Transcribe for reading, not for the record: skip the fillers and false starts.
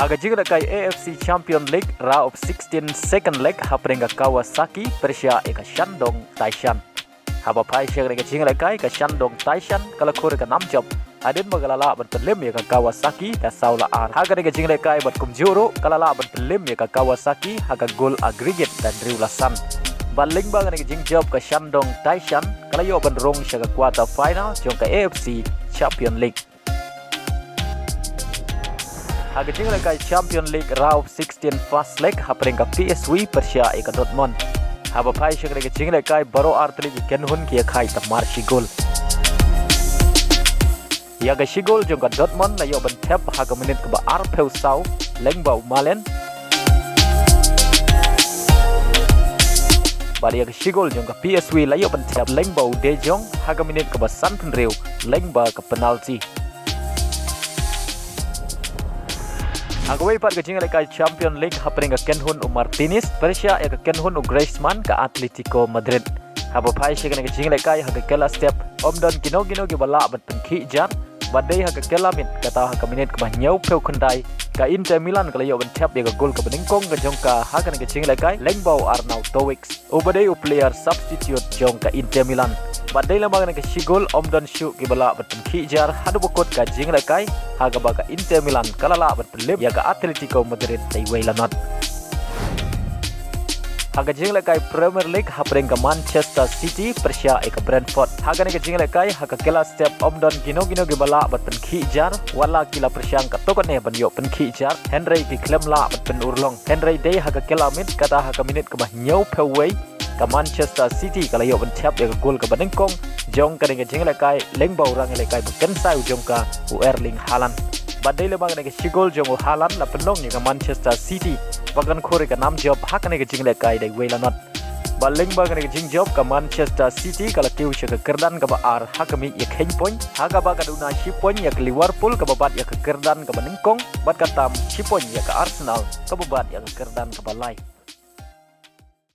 Haga jingla kai AFC Champion League round of 16 second leg haprenga Kawasaki Persia eka Shandong Taishan. Haba pai shega jingla kai ka Shandong Taishan kala khore ka nam job. Adin magalala ban pelim ya ka Kawasaki da saula ar. Haga jingla kai bat kumjuro kala la ban pelim ya ka Kawasaki haga goal aggregate dan riulasan. Ban Lyngba ka jing job ka Shandong Taishan kala yo ban rong shega quarter final jong ka AFC Champion League. Haga jingla kai Champion League round 16 first leg haprenga PSV Persia eka Dortmund. Haba pai shega jingla kai baro artli Kynhun ki khai ta marchi goal. Yaga shigol jong ka Dortmund la yo ban tap haga menit ke ba arpeu sau Lyngba Malen. Bari yaga shigol jong ka PSV la yo ban tap Lyngba De Jong haga menit ke ba san penreu Lyngba ke penalti. Haga wei pat ke jingla kai Champion League haprenga Kynhun Martinez Persia yaga Kynhun Griezmann ka Atletico Madrid. Haba pai shega ke jingla kai haga kela step omdon kino ke bala ban penki jar. Badai haga kelamit kata haga minit ke nyau peu kendai ka Inter Milan kala yo ban tap ya gol ke beningkong ke jongka haga ke jingla kai Lyngba Arnautovic. Ubadai player substitute jongka Inter Milan. Badai lama ke shigol omdon shu ke bala ban penki jar hadu bokot ka jingla kai haga baga Inter Milan kala la ban pelim ya ka Atletico Madrid dai weilanot. Haga jingla kai Premier League haprenga Manchester City Persia eka Brentford. Haga ne jingla kai haga kela step omdon gino ge bala bat penki jar wala kila Persiang ka tokone ban yo penki jar Henry ki klem la bat pen urlong. Henry day haga kela mit kata haga minit ke bah nyau peway ka Manchester City kala yo ban tap ya gol ka banengkong jong ka ne jingla kai Lyngba orang le kai bukan sai jong ka Erling Haaland. Badai le bang ne shigol jong Haaland la penong ni ka Manchester City bagan khore ka nam job hakane ke jingle kai dai weilanot. Ba Lyngba ka ne jing job ka Manchester City kala Kiew ka Kyrdan ka ba ar hakami ya khen point haga ba ka duna shi point ya ka Liverpool ka babat ya ka Kyrdan ka baningkong bat ka tam shi point ya ka Arsenal ka babat ya ka Kyrdan ka balai.